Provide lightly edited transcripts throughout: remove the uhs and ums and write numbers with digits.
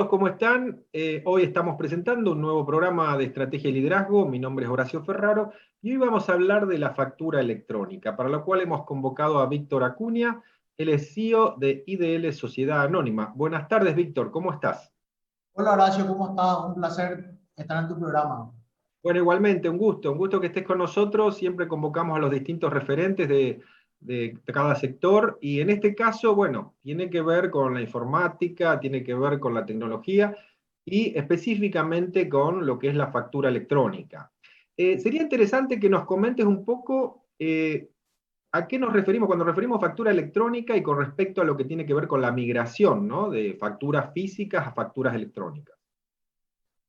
todos, ¿cómo están? Hoy estamos presentando un nuevo programa de estrategia y liderazgo. Mi nombre es Horacio Ferraro y hoy vamos a hablar de la factura electrónica, para lo cual hemos convocado a Víctor Acuña. Él es CEO de IDL Sociedad Anónima. Buenas tardes, Víctor, ¿cómo estás? Hola Horacio, ¿cómo estás? Un placer estar en tu programa. Bueno, igualmente, un gusto que estés con nosotros. Siempre convocamos a los distintos referentes de cada sector y en este caso, bueno, tiene que ver con la informática, tiene que ver con la tecnología y específicamente con lo que es la factura electrónica. Sería interesante que nos comentes un poco a qué nos referimos cuando referimos a factura electrónica y con respecto a lo que tiene que ver con la migración, ¿no? De facturas físicas a facturas electrónicas.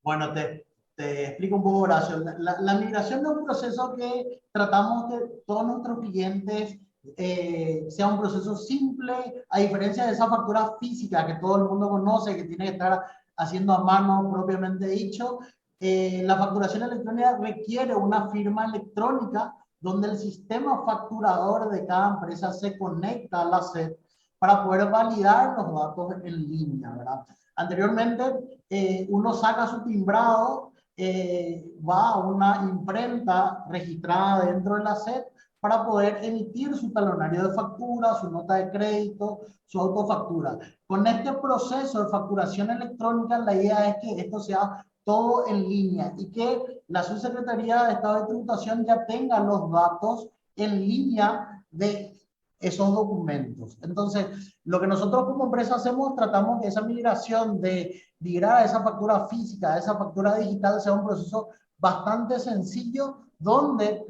Bueno, te explico un poco, Horacio. La migración es un proceso que tratamos que todos nuestros clientes sea un proceso simple, a diferencia de esa factura física que todo el mundo conoce, que tiene que estar haciendo a mano propiamente dicho. La facturación electrónica requiere una firma electrónica donde el sistema facturador de cada empresa se conecta a la SED para poder validar los datos en línea, ¿verdad? Anteriormente, uno saca su timbrado, va a una imprenta registrada dentro de la SED para poder emitir su talonario de factura, su nota de crédito, su autofactura. Con este proceso de facturación electrónica, la idea es que esto sea todo en línea y que la Subsecretaría de Estado de Tributación ya tenga los datos en línea de esos documentos. Entonces, lo que nosotros como empresa hacemos, tratamos que esa migración de migrar a esa factura física, a esa factura digital, sea un proceso bastante sencillo, donde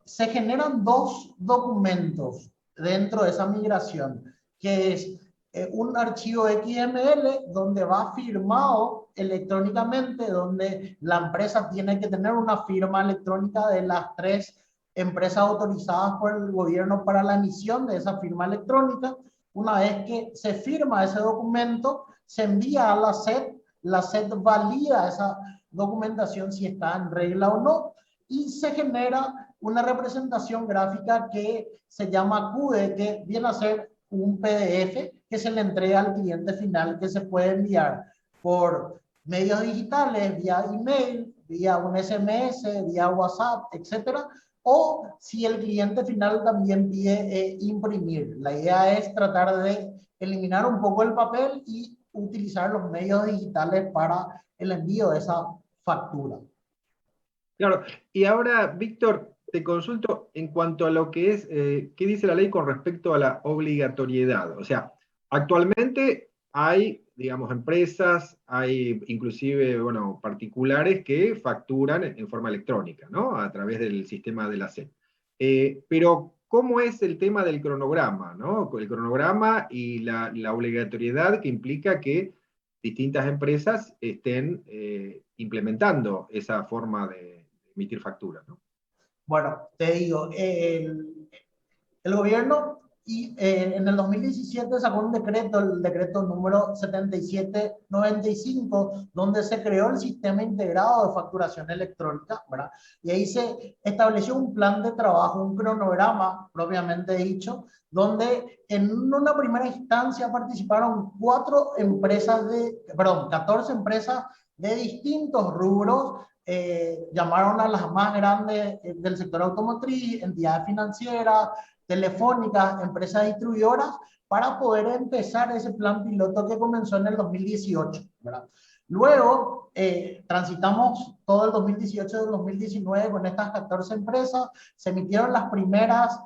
se generan dos documentos dentro de esa migración, que es un archivo XML donde va firmado electrónicamente, donde la empresa tiene que tener una firma electrónica de las 3 empresas autorizadas por el gobierno para la emisión de esa firma electrónica. Una vez que se firma ese documento, se envía a la SED valida esa documentación si está en regla o no, y se genera una representación gráfica que se llama CUDE, que viene a ser un PDF que se le entrega al cliente final, que se puede enviar por medios digitales, vía email, vía un SMS, vía WhatsApp, etcétera, o si el cliente final también pide imprimir. La idea es tratar de eliminar un poco el papel y utilizar los medios digitales para el envío de esa factura. Claro, y ahora, Víctor, te consulto en cuanto a lo que es, ¿qué dice la ley con respecto a la obligatoriedad? O sea, actualmente hay, digamos, empresas, hay inclusive, bueno, particulares que facturan en forma electrónica, ¿no? A través del sistema de la SED. Pero, ¿cómo es el tema del cronograma, ¿no? El cronograma y la obligatoriedad que implica que distintas empresas estén implementando esa forma de emitir facturas, ¿no? Bueno, te digo, el gobierno en el 2017 sacó un decreto, el decreto número 7795, donde se creó el sistema integrado de facturación electrónica, ¿verdad? Y ahí se estableció un plan de trabajo, un cronograma propiamente dicho, donde en una primera instancia participaron 14 empresas de distintos rubros. Llamaron a las más grandes del sector automotriz, entidades financieras, telefónicas, empresas distribuidoras, para poder empezar ese plan piloto que comenzó en el 2018, ¿verdad? Luego, transitamos todo el 2018 y el 2019 con estas 14 empresas, se emitieron las primeras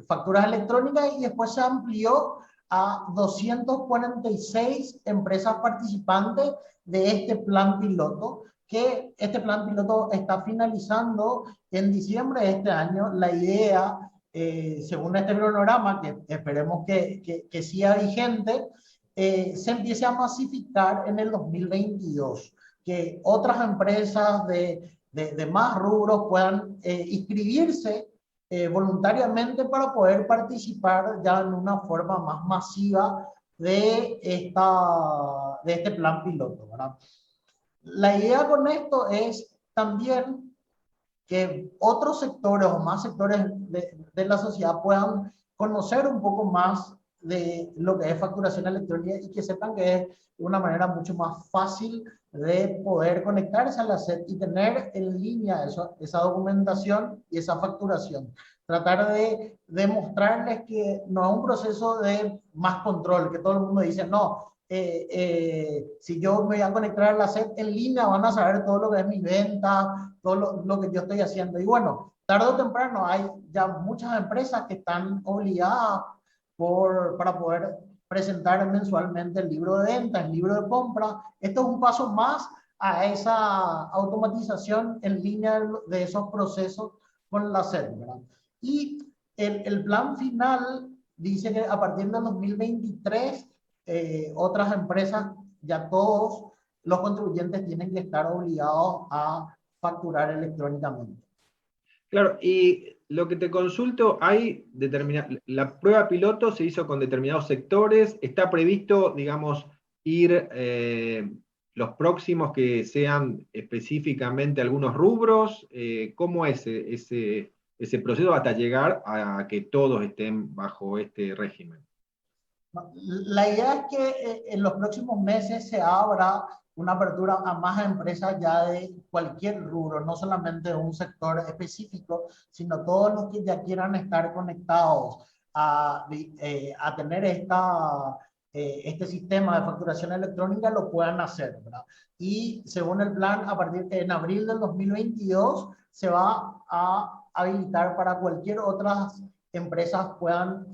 facturas electrónicas y después se amplió a 246 empresas participantes de este plan piloto, que este plan piloto está finalizando en diciembre de este año. La idea, según este cronograma, que esperemos que siga vigente, se empiece a masificar en el 2022, que otras empresas de más rubros puedan inscribirse voluntariamente para poder participar ya en una forma más masiva de este plan piloto, ¿verdad? La idea con esto es también que otros sectores o más sectores de la sociedad puedan conocer un poco más de lo que es facturación electrónica y que sepan que es una manera mucho más fácil de poder conectarse a la SED y tener en línea esa documentación y esa facturación. Tratar de demostrarles que no es un proceso de más control, que todo el mundo dice, no, si yo me voy a conectar a la SED en línea, van a saber todo lo que es mi venta, todo lo que yo estoy haciendo. Y bueno, tarde o temprano hay ya muchas empresas que están obligadas para poder presentar mensualmente el libro de ventas, el libro de compra. Esto es un paso más a esa automatización en línea de esos procesos con la SED, ¿verdad? Y el plan final dice que a partir del 2023, otras empresas, ya todos los contribuyentes tienen que estar obligados a facturar electrónicamente. Claro, y lo que te consulto, la prueba piloto se hizo con determinados sectores, está previsto, digamos, ir los próximos que sean específicamente algunos rubros, ¿cómo es ese proceso hasta llegar a que todos estén bajo este régimen? La idea es que en los próximos meses se abra una apertura a más empresas ya de cualquier rubro, no solamente de un sector específico, sino todos los que ya quieran estar conectados a tener este sistema de facturación electrónica lo puedan hacer, ¿verdad? Y según el plan, a partir de en abril del 2022 se va a habilitar para cualquier otras empresas puedan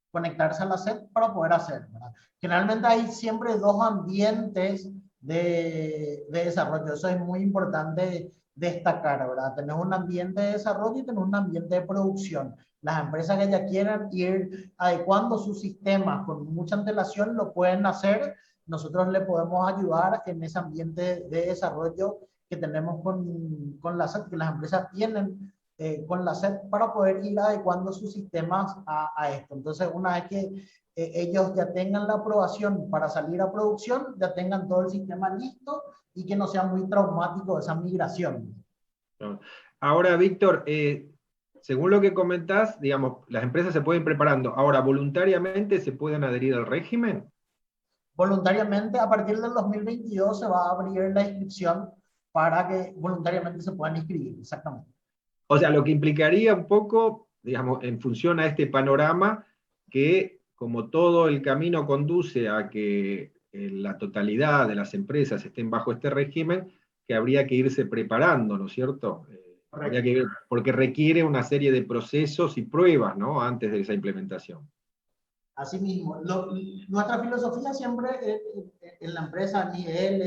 conectarse a la SED para poder hacer, ¿verdad? Generalmente hay siempre dos ambientes de desarrollo, eso es muy importante destacar, ¿verdad? Tenés un ambiente de desarrollo y tenés un ambiente de producción. Las empresas que ya quieran ir adecuando sus sistemas con mucha antelación lo pueden hacer. Nosotros le podemos ayudar en ese ambiente de desarrollo que tenemos con la SED, que las empresas tienen con la SED para poder ir adecuando sus sistemas a esto. Entonces, una vez que ellos ya tengan la aprobación para salir a producción, ya tengan todo el sistema listo y que no sea muy traumático esa migración. Ahora, Víctor, según lo que comentás, digamos, las empresas se pueden preparando. Ahora, ¿voluntariamente se pueden adherir al régimen? Voluntariamente, a partir del 2022 se va a abrir la inscripción para que voluntariamente se puedan inscribir, exactamente. O sea, lo que implicaría un poco, digamos, en función a este panorama, que como todo el camino conduce a que la totalidad de las empresas estén bajo este régimen, que habría que irse preparando, ¿no es cierto? Porque requiere una serie de procesos y pruebas, ¿no? Antes de esa implementación. Asimismo, nuestra filosofía siempre en la empresa IEL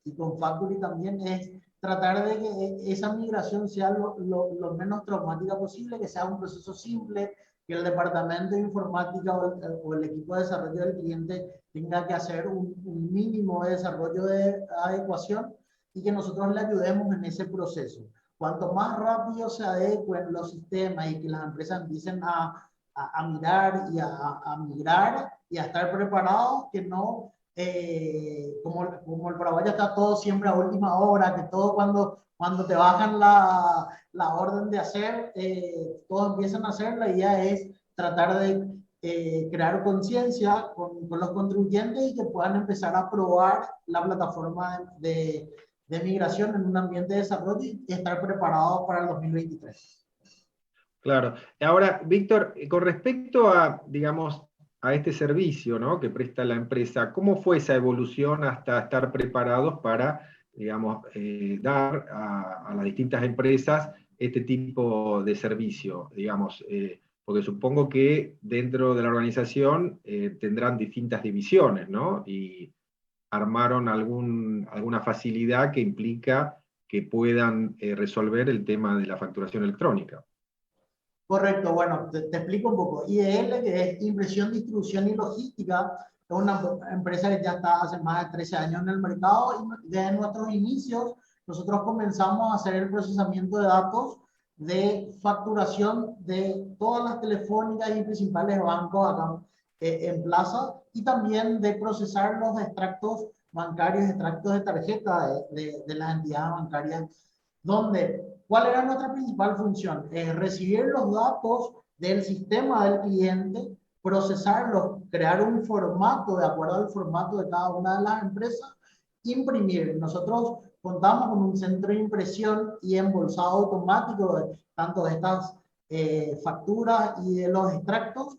y con Factory también es tratar de que esa migración sea lo menos traumática posible, que sea un proceso simple, que el departamento de informática o el equipo de desarrollo del cliente tenga que hacer un mínimo de desarrollo de adecuación y que nosotros le ayudemos en ese proceso. Cuanto más rápido se adecuen los sistemas y que las empresas empiecen a mirar y a migrar y a estar preparados, que no, como el Paraguay está todo siempre a última hora, que todo cuando te bajan la orden de hacer, todos empiezan a hacer, la idea es tratar de crear conciencia con los contribuyentes y que puedan empezar a probar la plataforma de migración en un ambiente de desarrollo y estar preparados para el 2023. Claro. Ahora, Víctor, con respecto a, digamos, a este servicio, ¿no?, que presta la empresa, ¿cómo fue esa evolución hasta estar preparados para, digamos, dar a las distintas empresas este tipo de servicio? Digamos, porque supongo que dentro de la organización tendrán distintas divisiones, ¿no? Y armaron alguna facilidad que implica que puedan resolver el tema de la facturación electrónica. Correcto, bueno, te explico un poco. IDL, que es Impresión, Distribución y Logística, es una empresa que ya está hace más de 13 años en el mercado y desde nuestros inicios nosotros comenzamos a hacer el procesamiento de datos de facturación de todas las telefónicas y principales bancos acá en Plaza y también de procesar los extractos bancarios, extractos de tarjeta de las entidades bancarias donde, ¿cuál era nuestra principal función? Recibir los datos del sistema del cliente procesarlos, crear un formato de acuerdo al formato de cada una de las empresas, imprimir. Nosotros contamos con un centro de impresión y embolsado automático tanto de estas facturas y de los extractos,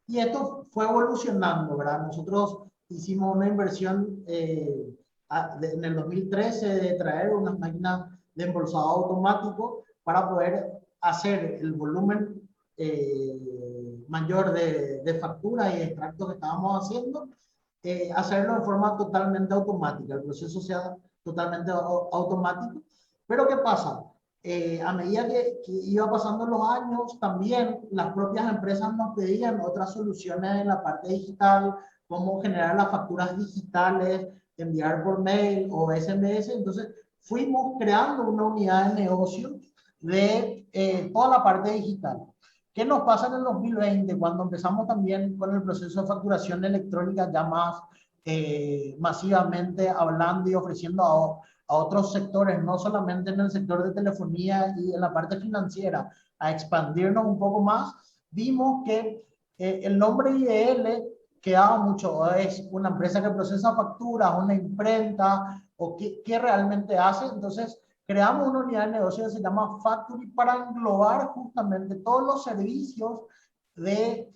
y esto fue evolucionando, ¿verdad? Nosotros hicimos una inversión en el 2013 de traer unas máquinas de embolsado automático para poder hacer el volumen mayor de facturas y extractos que estábamos haciendo, hacerlo de forma totalmente automática, el proceso sea totalmente automático. Pero ¿qué pasa? A medida que iba pasando los años, también las propias empresas nos pedían otras soluciones en la parte digital, cómo generar las facturas digitales, enviar por mail o SMS. Entonces fuimos creando una unidad de negocio de toda la parte digital. ¿Qué nos pasa en el 2020 cuando empezamos también con el proceso de facturación electrónica ya más masivamente hablando y ofreciendo a otros sectores, no solamente en el sector de telefonía y en la parte financiera, a expandirnos un poco más? Vimos que el nombre IDL quedaba mucho, es una empresa que procesa facturas, una imprenta, o qué realmente hace. Entonces creamos una unidad de negocio que se llama Factory para englobar justamente todos los servicios de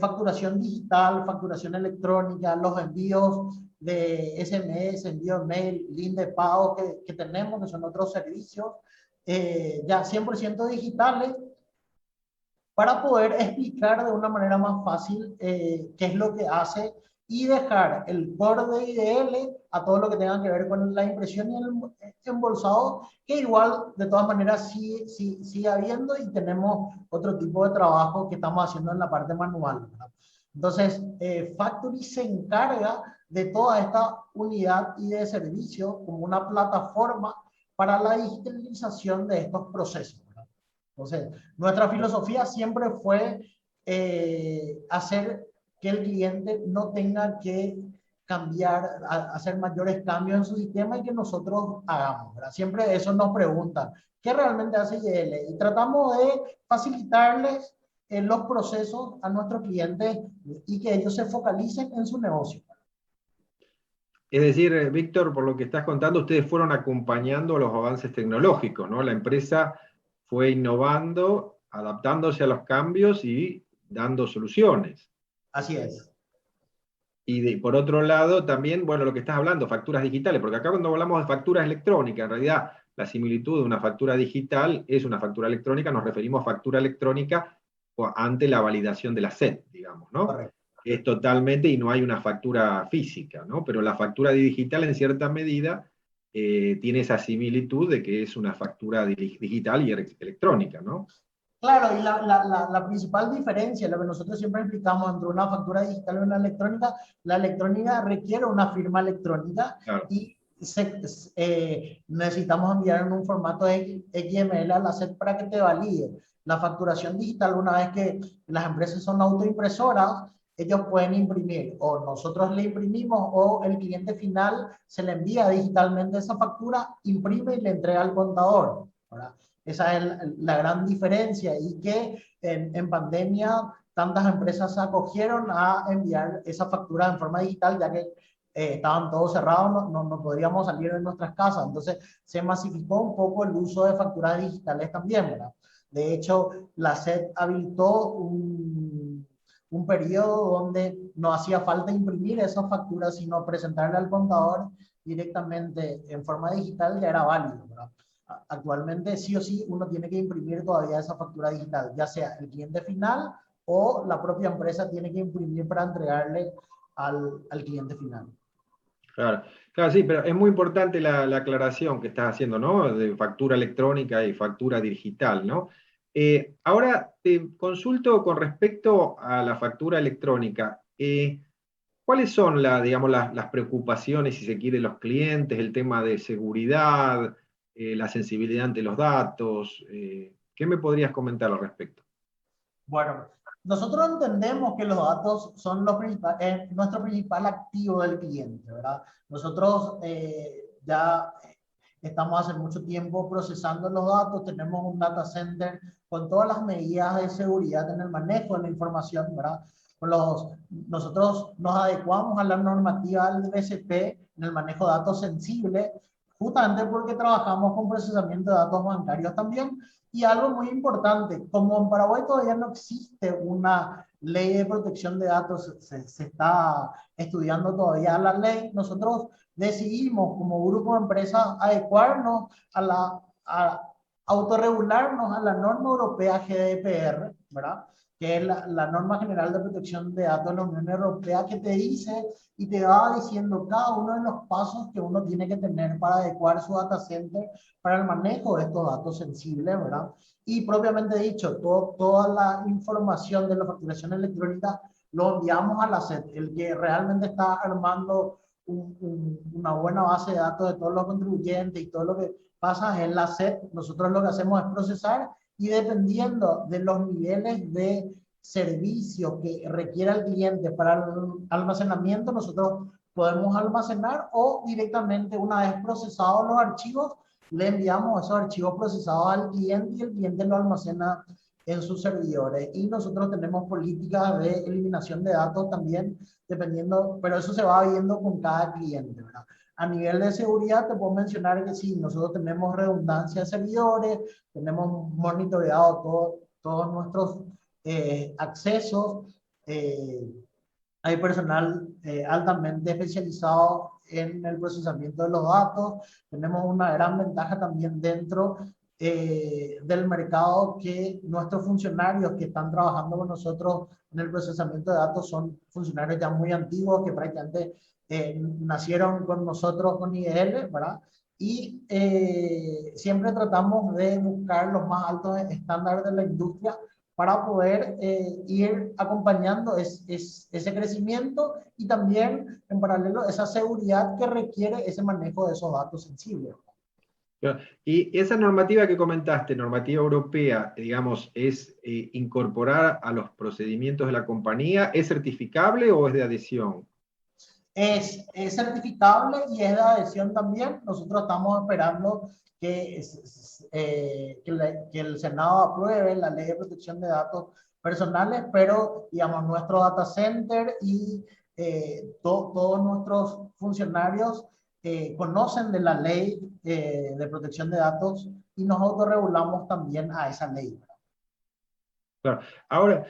facturación digital, facturación electrónica, los envíos de SMS, envíos mail, link de pago que tenemos, que son otros servicios ya 100% digitales, para poder explicar de una manera más fácil qué es lo que hace y dejar el core de IDL a todo lo que tenga que ver con la impresión y el embolsado, que igual de todas maneras sigue habiendo, y tenemos otro tipo de trabajo que estamos haciendo en la parte manual, ¿verdad? Entonces, Factory se encarga de toda esta unidad y de servicio como una plataforma para la digitalización de estos procesos, ¿verdad? Entonces, nuestra filosofía siempre fue hacer que el cliente no tenga que cambiar, hacer mayores cambios en su sistema, y que nosotros hagamos, ¿verdad? Siempre eso nos preguntan, ¿qué realmente hace IDL? Y tratamos de facilitarles los procesos a nuestros clientes y que ellos se focalicen en su negocio. Es decir, Víctor, por lo que estás contando, ustedes fueron acompañando los avances tecnológicos, ¿no? La empresa fue innovando, adaptándose a los cambios y dando soluciones. Así es. Y por otro lado, también, bueno, lo que estás hablando, facturas digitales, porque acá cuando hablamos de facturas electrónicas, en realidad la similitud de una factura digital es una factura electrónica, nos referimos a factura electrónica ante la validación de la SED, digamos, ¿no? Correcto. Es totalmente, y no hay una factura física, ¿no? Pero la factura digital en cierta medida tiene esa similitud de que es una factura digital y electrónica, ¿no? Claro, y la principal diferencia, lo que nosotros siempre explicamos entre una factura digital y una electrónica, la electrónica requiere una firma electrónica, claro, y necesitamos enviar en un formato XML a la SED para que te valide. La facturación digital, una vez que las empresas son autoimpresoras, ellos pueden imprimir, o nosotros le imprimimos, o el cliente final se le envía digitalmente esa factura, imprime y le entrega al contador, ¿verdad? Esa es la gran diferencia, y que en pandemia tantas empresas se acogieron a enviar esa factura en forma digital, ya que estaban todos cerrados, no podríamos salir de nuestras casas. Entonces se masificó un poco el uso de facturas digitales también, ¿verdad? De hecho, la SED habilitó un periodo donde no hacía falta imprimir esas facturas, sino presentarle al contador directamente en forma digital, ya era válido, ¿verdad? Actualmente sí o sí uno tiene que imprimir todavía esa factura digital, ya sea el cliente final o la propia empresa tiene que imprimir para entregarle al cliente final. Claro, claro, sí, pero es muy importante la aclaración que estás haciendo, ¿no? De factura electrónica y factura digital, ¿no? Ahora te consulto con respecto a la factura electrónica. ¿Cuáles son digamos, las preocupaciones, si se quiere, de los clientes, el tema de seguridad, la sensibilidad ante los datos? ¿Qué me podrías comentar al respecto? Bueno, nosotros entendemos que los datos son nuestro principal activo del cliente, ¿verdad? Nosotros ya estamos hace mucho tiempo procesando los datos, tenemos un data center con todas las medidas de seguridad en el manejo de la información, ¿verdad? nosotros nos adecuamos a la normativa del BCP en el manejo de datos sensibles, justamente porque trabajamos con procesamiento de datos bancarios también. Y algo muy importante, como en Paraguay todavía no existe una ley de protección de datos, se está estudiando todavía la ley, nosotros decidimos como grupo de empresas adecuarnos a autorregularnos a la norma europea GDPR, ¿verdad? Que es la norma general de protección de datos de la Unión Europea, que te dice y te va diciendo cada uno de los pasos que uno tiene que tener para adecuar su data center para el manejo de estos datos sensibles, ¿verdad? Y propiamente dicho, toda la información de la facturación electrónica lo enviamos a la SED. El que realmente está armando una buena base de datos de todos los contribuyentes y todo lo que pasa en la SED, nosotros lo que hacemos es procesar, y dependiendo de los niveles de servicio que requiera el cliente para el almacenamiento, nosotros podemos almacenar, o directamente una vez procesados los archivos, le enviamos esos archivos procesados al cliente y el cliente lo almacena en sus servidores. Y nosotros tenemos políticas de eliminación de datos también, dependiendo, pero eso se va viendo con cada cliente, ¿verdad? A nivel de seguridad te puedo mencionar que sí, nosotros tenemos redundancia de servidores, tenemos monitoreado todos nuestros accesos, hay personal altamente especializado en el procesamiento de los datos, tenemos una gran ventaja también dentro del mercado, que nuestros funcionarios que están trabajando con nosotros en el procesamiento de datos son funcionarios ya muy antiguos que prácticamente nacieron con nosotros con IDL, ¿verdad? Y siempre tratamos de buscar los más altos estándares de la industria para poder ir acompañando ese crecimiento, y también en paralelo esa seguridad que requiere ese manejo de esos datos sensibles. Y esa normativa que comentaste, normativa europea, digamos, es incorporar a los procedimientos de la compañía, ¿es certificable o es de adhesión? Es certificable y es de adhesión también. Nosotros estamos esperando que el Senado apruebe la ley de protección de datos personales, pero digamos, nuestro data center y todos nuestros funcionarios conocen de la ley de protección de datos, y nos autorregulamos también a esa ley. Claro. Ahora,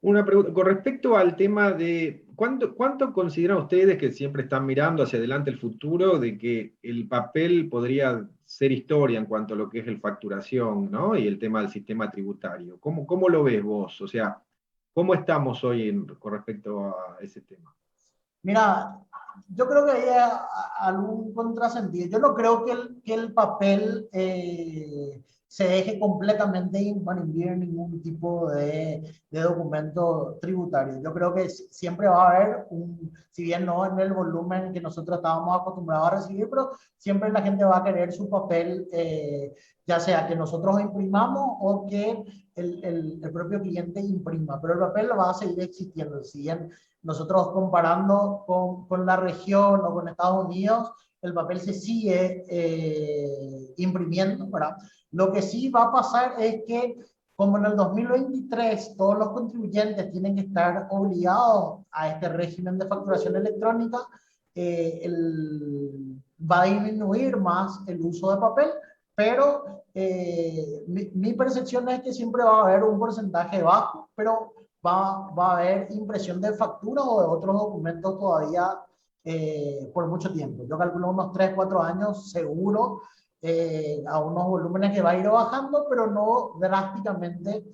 una pregunta, con respecto al tema de, ¿cuánto consideran ustedes, que siempre están mirando hacia adelante el futuro, de que el papel podría ser historia en cuanto a lo que es el facturación, ¿no? Y el tema del sistema tributario? ¿Cómo lo ves vos? O sea, ¿cómo estamos hoy con respecto a ese tema? Mira, yo creo que hay algún contrasentido. Yo no creo que el papel se deje completamente invadir en ningún tipo de documento tributario. Yo creo que siempre va a haber si bien no en el volumen que nosotros estábamos acostumbrados a recibir, pero siempre la gente va a querer su papel, ya sea que nosotros imprimamos o que el propio cliente imprima, pero el papel va a seguir existiendo. Si bien nosotros comparando con la región o con Estados Unidos, el papel se sigue imprimiendo, ¿verdad? Lo que sí va a pasar es que, como en el 2023 todos los contribuyentes tienen que estar obligados a este régimen de facturación electrónica, va a disminuir más el uso de papel, pero mi percepción es que siempre va a haber un porcentaje bajo, pero va a haber impresión de facturas o de otros documentos todavía por mucho tiempo. Yo calculo unos 3, 4 años seguro, a unos volúmenes que va a ir bajando, pero no drásticamente,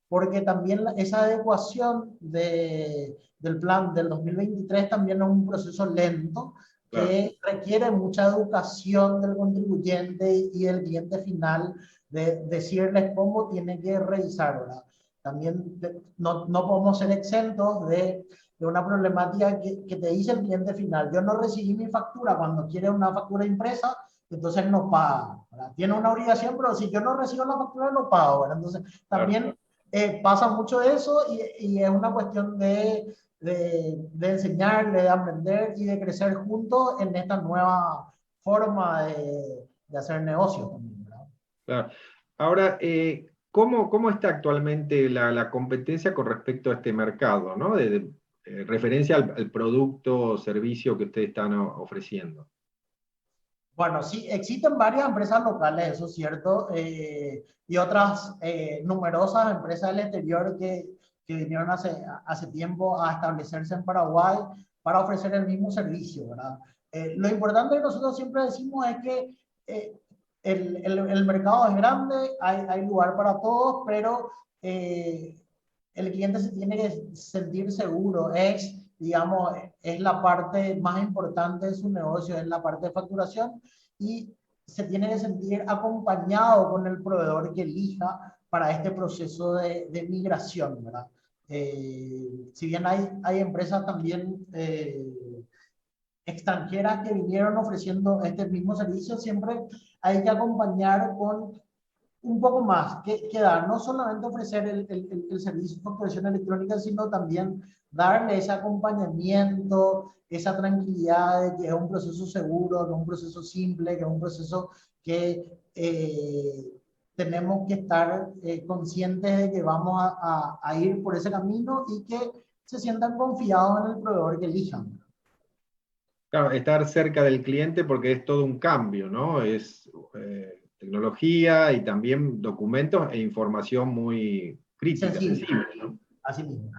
porque también esa adecuación del plan del 2023 también es un proceso lento que requiere mucha educación del contribuyente y del cliente final, de decirles cómo tiene que revisar, ¿verdad? También no podemos ser exentos de una problemática que te dice el cliente final: yo no recibí mi factura cuando quiere una factura impresa, entonces no paga, ¿verdad? Tiene una obligación, pero si yo no recibo la factura no pago, ¿verdad? Entonces también pasa mucho eso, y es una cuestión de enseñarle, de aprender y de crecer juntos en esta nueva forma de hacer negocio también, ¿verdad? Claro. Ahora, ¿Cómo está actualmente la competencia con respecto a este mercado, ¿no? Referencia al producto o servicio que ustedes están ofreciendo. Bueno, sí, existen varias empresas locales, eso es cierto, y otras numerosas empresas del exterior que vinieron hace tiempo a establecerse en Paraguay para ofrecer el mismo servicio, ¿verdad? Lo importante que nosotros siempre decimos es que el mercado es grande, hay lugar para todos, pero el cliente se tiene que sentir seguro, digamos, es la parte más importante de su negocio, es la parte de facturación, y se tiene que sentir acompañado con el proveedor que elija para este proceso de migración, ¿verdad? Si bien hay empresas también extranjeras que vinieron ofreciendo este mismo servicio, siempre hay que acompañar con un poco más que dar, no solamente ofrecer el servicio de facturación electrónica, sino también darle ese acompañamiento, esa tranquilidad de que es un proceso seguro, que es un proceso simple, que es un proceso que tenemos que estar conscientes de que vamos a ir por ese camino y que se sientan confiados en el proveedor que elijan. Claro, estar cerca del cliente porque es todo un cambio, ¿no? Es tecnología y también documentos e información muy crítica, Sensible, sensible, ¿no? así mismo.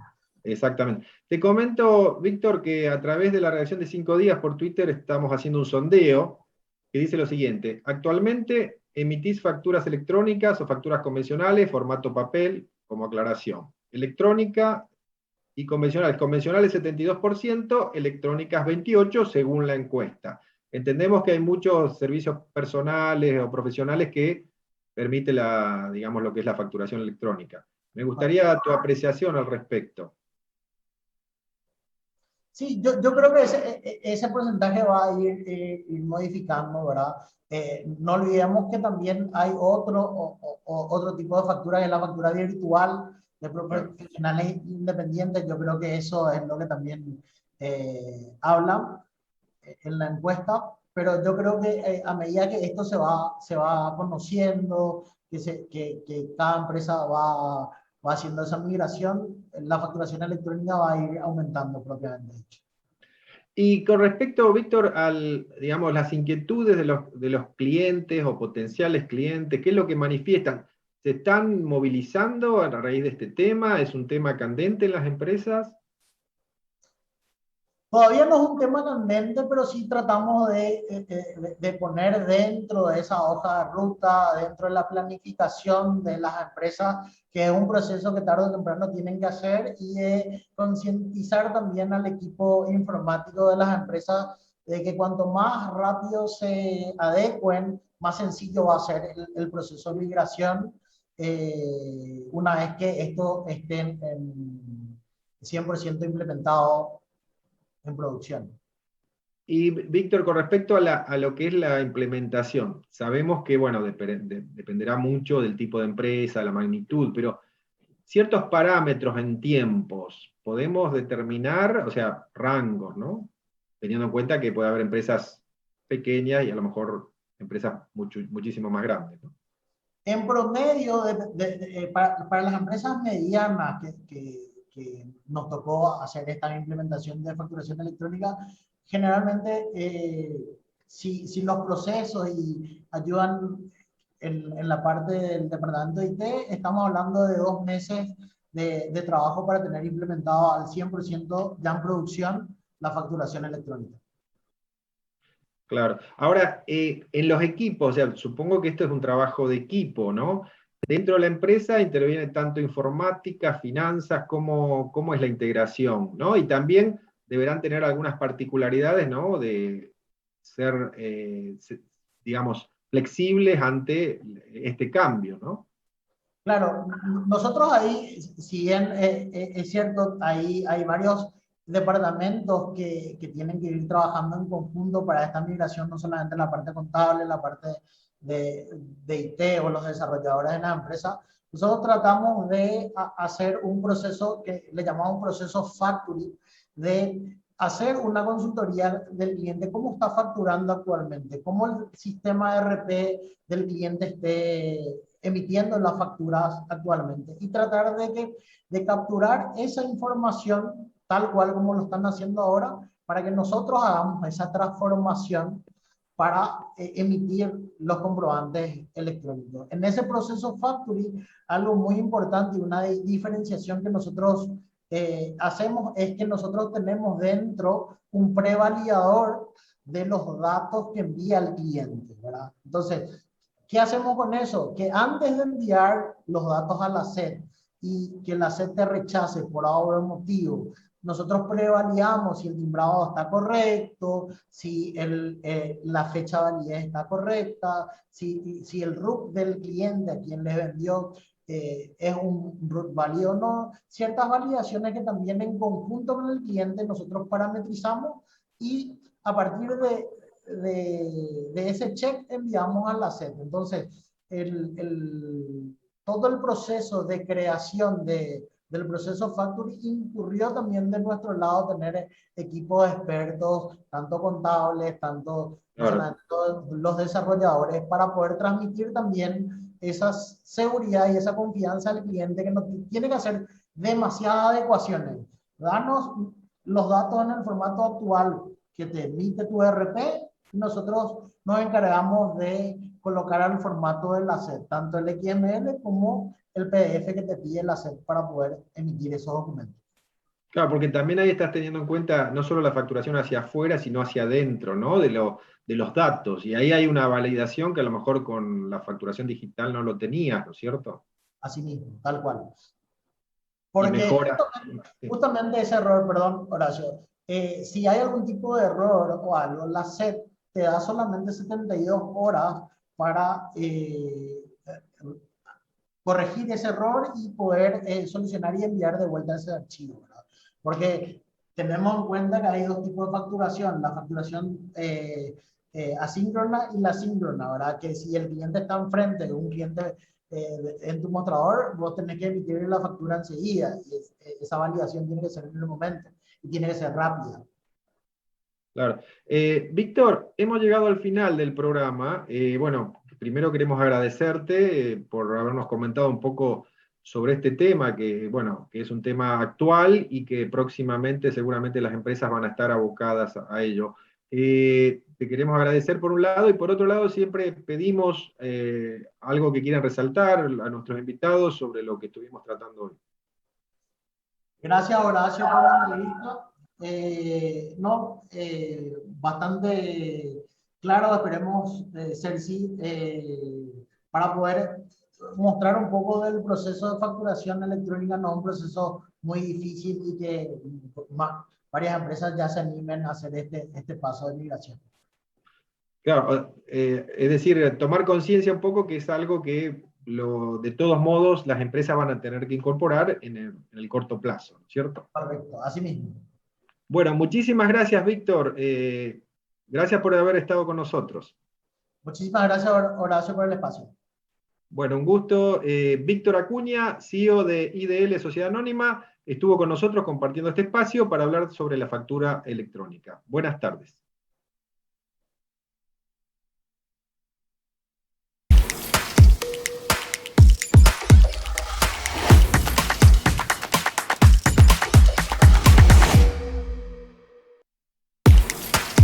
Exactamente. Te comento, Víctor, que a través de la redacción de 5 días por Twitter estamos haciendo un sondeo que dice lo siguiente: actualmente emitís facturas electrónicas o facturas convencionales, formato papel, como aclaración. Electrónica y convencionales. Convencionales 72%, electrónicas 28%, según la encuesta. Entendemos que hay muchos servicios personales o profesionales que permiten digamos, lo que es la facturación electrónica. Me gustaría tu apreciación al respecto. Sí, yo creo que ese porcentaje va a ir modificando, ¿verdad? No olvidemos que también hay otro tipo de factura, que es la factura virtual de Claro. profesionales independientes. Yo creo que eso es lo que también habla en la encuesta, pero yo creo que a medida que esto se va conociendo, que cada empresa va haciendo esa migración, la facturación electrónica va a ir aumentando propiamente dicho. Y con respecto, Víctor, digamos, las inquietudes de los clientes o potenciales clientes, ¿qué es lo que manifiestan? ¿Se están movilizando a raíz de este tema? ¿Es un tema candente en las empresas? Todavía no es un tema candente, pero sí tratamos de poner dentro de esa hoja de ruta, dentro de la planificación de las empresas, que es un proceso que tarde o temprano tienen que hacer, y de concientizar también al equipo informático de las empresas de que cuanto más rápido se adecuen, más sencillo va a ser el proceso de migración una vez que esto esté en 100% implementado en producción. Y Víctor, con respecto a lo que es la implementación, sabemos que, bueno, dependerá mucho del tipo de empresa, la magnitud, pero ciertos parámetros en tiempos podemos determinar, o sea, rangos, ¿no? Teniendo en cuenta que puede haber empresas pequeñas y a lo mejor empresas muchísimo más grandes, ¿no? En promedio, para las empresas medianas que nos tocó hacer esta implementación de facturación electrónica, generalmente, si los procesos y ayudan en la parte del departamento de IT, estamos hablando de 2 meses de trabajo para tener implementado al 100% ya en producción la facturación electrónica. Claro. Ahora, en los equipos, o sea, supongo que esto es un trabajo de equipo, ¿no? Dentro de la empresa interviene tanto informática, finanzas, cómo es la integración, ¿no? Y también deberán tener algunas particularidades, ¿no? De ser, digamos, flexibles ante este cambio, ¿no? Claro, nosotros ahí, si bien es cierto, hay varios departamentos que tienen que ir trabajando en conjunto para esta migración, no solamente la parte contable, la parte de IT o los desarrolladores de la empresa. Nosotros tratamos de hacer un proceso que le llamamos un proceso factory, de hacer una consultoría del cliente, cómo está facturando actualmente, cómo el sistema de RP del cliente esté emitiendo las facturas actualmente y tratar de capturar esa información tal cual como lo están haciendo ahora para que nosotros hagamos esa transformación para emitir los comprobantes electrónicos. En ese proceso factory, algo muy importante y una diferenciación que nosotros hacemos es que nosotros tenemos dentro un prevalidador de los datos que envía el cliente, ¿verdad? Entonces, ¿qué hacemos con eso? Que antes de enviar los datos a la SED y que la SED te rechace por algún motivo, nosotros prevalidamos si el timbrado está correcto, si la fecha de validez está correcta, si el RUC del cliente a quien le vendió es un RUC válido o no. Ciertas validaciones que también en conjunto con el cliente nosotros parametrizamos y a partir de ese check enviamos a la SED. Entonces, todo el proceso de creación del proceso factory incurrió también de nuestro lado tener equipos de expertos, tanto contables, tanto Claro. los desarrolladores, para poder transmitir también esa seguridad y esa confianza al cliente que no tiene que hacer demasiadas adecuaciones. Danos los datos en el formato actual que te emite tu ERP y nosotros nos encargamos de colocar al formato de la SED, tanto el XML como el PDF que te pide la SED para poder emitir esos documentos. Claro, porque también ahí estás teniendo en cuenta no solo la facturación hacia afuera, sino hacia adentro, ¿no? De los datos. Y ahí hay una validación que a lo mejor con la facturación digital no lo tenías, ¿no es cierto? Así mismo, tal cual. Y Porque mejora. Sí. justamente ese error, perdón, Horacio, si hay algún tipo de error o algo, la SED te da solamente 72 horas para corregir ese error y poder solucionar y enviar de vuelta ese archivo, ¿verdad? Porque tenemos en cuenta que hay dos tipos de facturación, la facturación asíncrona y la síncrona, ¿verdad? Que si el cliente está enfrente de un cliente en tu mostrador, vos tenés que emitir la factura enseguida y esa validación tiene que ser en el momento y tiene que ser rápida. Claro. Víctor, hemos llegado al final del programa. Bueno, primero queremos agradecerte por habernos comentado un poco sobre este tema, que, bueno, que es un tema actual y que próximamente seguramente las empresas van a estar abocadas a ello. Te queremos agradecer por un lado y por otro lado siempre pedimos algo que quieran resaltar a nuestros invitados sobre lo que estuvimos tratando hoy. Gracias, Horacio, por la entrevista. No, bastante claro, esperemos ser sí, para poder mostrar un poco del proceso de facturación electrónica, no un proceso muy difícil y que varias empresas ya se animen a hacer este paso de migración. Claro, es decir, tomar conciencia un poco que es algo que de todos modos las empresas van a tener que incorporar en el corto plazo, ¿cierto? Correcto, así mismo. Bueno, muchísimas gracias, Víctor. Gracias por haber estado con nosotros. Muchísimas gracias, Horacio, por el espacio. Bueno, un gusto. Víctor Acuña, CEO de IDL Sociedad Anónima, estuvo con nosotros compartiendo este espacio para hablar sobre la factura electrónica. Buenas tardes.